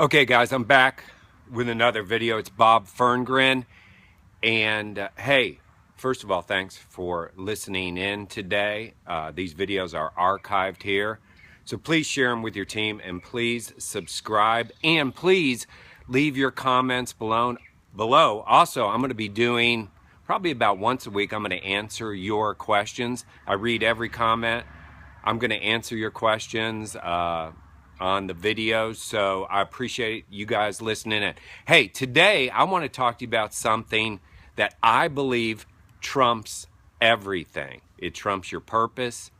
Okay guys, I'm back with another video. It's Bob Ferngren. And hey, first of all, thanks for listening in today. These videos are archived here. So please share them with your team and please subscribe and please leave your comments below. Also, I'm going to be doing probably about once a week, I'm going to answer your questions. I read every comment. I'm going to answer your questions on the videos, so I appreciate you guys listening in. Hey, today I want to talk to you about something that I believe trumps everything. It trumps your purpose,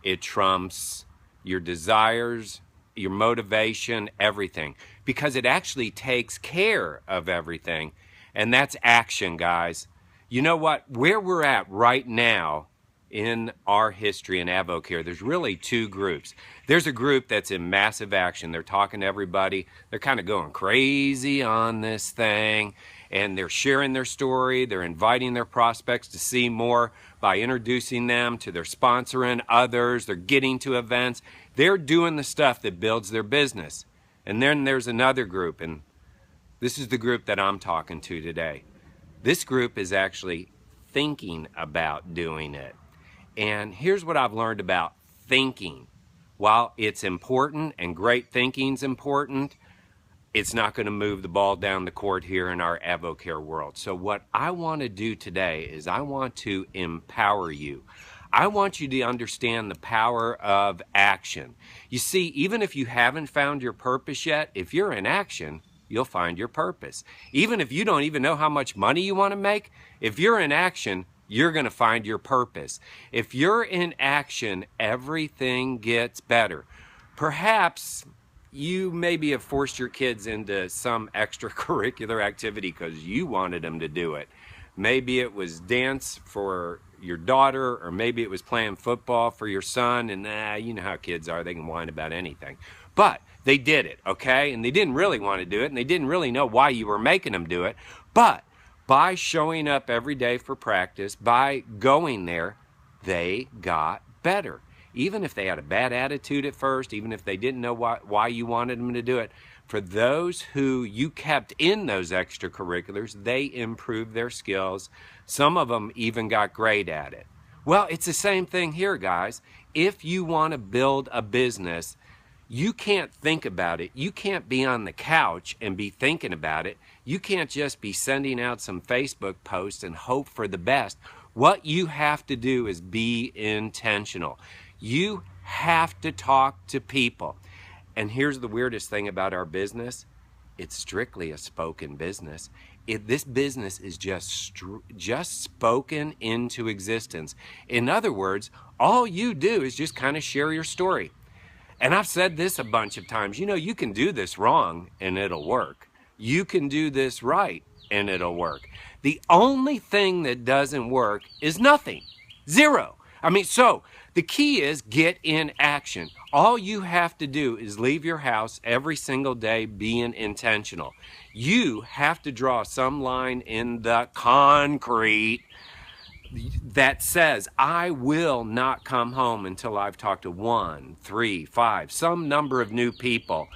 it trumps your desires, your motivation, everything, because it actually takes care of everything, and that's action, guys. You know what? Where we're at right now in our history in AdvoCare, there's really two groups. There's a group that's in massive action. They're talking to everybody. They're kind of going crazy on this thing, and they're sharing their story. They're inviting their prospects to see more by introducing them to their sponsoring others. They're getting to events. They're doing the stuff that builds their business. And then there's another group, and this is the group that I'm talking to today. This group is actually thinking about doing it. And here's what I've learned about thinking. While it's important and great thinking's important, it's not going to move the ball down the court here in our AdvoCare world. So what I want to do today is I want to empower you. I want you to understand the power of action. You see, even if you haven't found your purpose yet, if you're in action, you'll find your purpose. Even if you don't even know how much money you want to make, if you're in action, you're going to find your purpose. If you're in action, everything gets better. Perhaps you maybe have forced your kids into some extracurricular activity because you wanted them to do it. Maybe it was dance for your daughter, or maybe it was playing football for your son, and you know how kids are, they can whine about anything. But they did it, okay? And they didn't really want to do it, and they didn't really know why you were making them do it. But by showing up every day for practice, by going there, they got better. Even if they had a bad attitude at first, even if they didn't know why you wanted them to do it, for those who you kept in those extracurriculars, they improved their skills. Some of them even got great at it. Well, it's the same thing here, guys. If you want to build a business, you can't think about it. You can't be on the couch and be thinking about it. You can't just be sending out some Facebook posts and hope for the best. What you have to do is be intentional. You have to talk to people. And here's the weirdest thing about our business. It's strictly a spoken business. This business is just spoken into existence. In other words, all you do is just kind of share your story. And I've said this a bunch of times, you know, you can do this wrong and it'll work. You can do this right and it'll work. The only thing that doesn't work is nothing. Zero. So the key is get in action. All you have to do is leave your house every single day being intentional. You have to draw some line in the concrete that says, I will not come home until I've talked to 1, 3, 5, some number of new people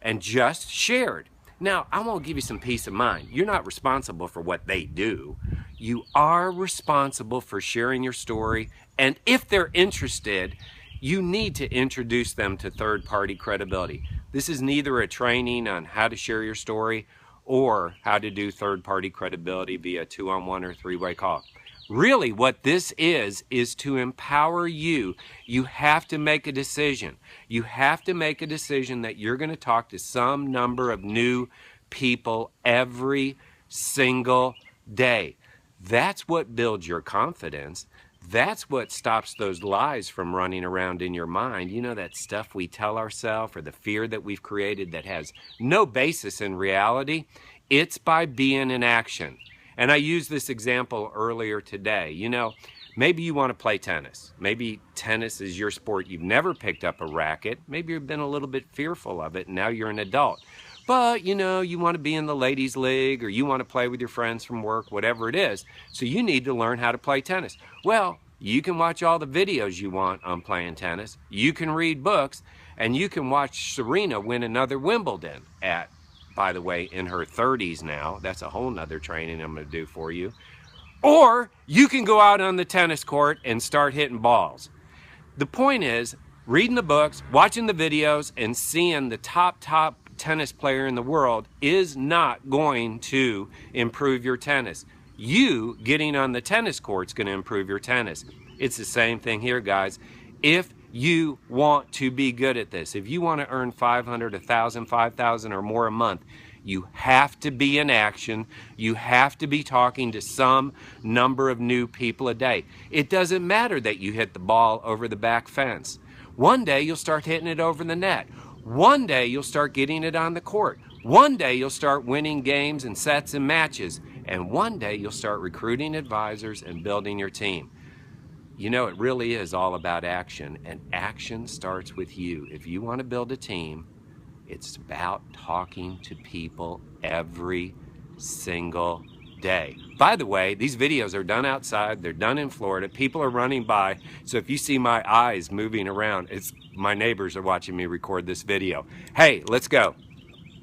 and just shared. Now, I want to give you some peace of mind. You're not responsible for what they do. You are responsible for sharing your story. And if they're interested, you need to introduce them to third-party credibility. This is neither a training on how to share your story or how to do third-party credibility via 2-on-1 or 3-way call. Really, what this is to empower you. You have to make a decision. You have to make a decision that you're going to talk to some number of new people every single day. That's what builds your confidence. That's what stops those lies from running around in your mind. You know, that stuff we tell ourselves, or the fear that we've created that has no basis in reality. It's by being in action. And I used this example earlier today. You know, maybe you want to play tennis. Maybe tennis is your sport. You've never picked up a racket. Maybe you've been a little bit fearful of it, and now you're an adult. But, you know, you want to be in the ladies' league, or you want to play with your friends from work, whatever it is. So you need to learn how to play tennis. Well, you can watch all the videos you want on playing tennis. You can read books. And you can watch Serena win another Wimbledon at, by the way, in her 30s now. That's a whole nother training I'm going to do for you. Or you can go out on the tennis court and start hitting balls. The point is, reading the books, watching the videos, and seeing the top tennis player in the world is not going to improve your tennis. You getting on the tennis court is going to improve your tennis. It's the same thing here, guys. If you want to be good at this, if you want to earn 500, 1,000, 5,000 or more a month, you have to be in action. You have to be talking to some number of new people a day. It doesn't matter that you hit the ball over the back fence. One day you'll start hitting it over the net. One day you'll start getting it on the court. One day you'll start winning games and sets and matches. And one day you'll start recruiting advisors and building your team. You know, it really is all about action, and action starts with you. If you want to build a team, it's about talking to people every single day. By the way, these videos are done outside. They're done in Florida. People are running by. So if you see my eyes moving around, it's my neighbors are watching me record this video. Hey, let's go.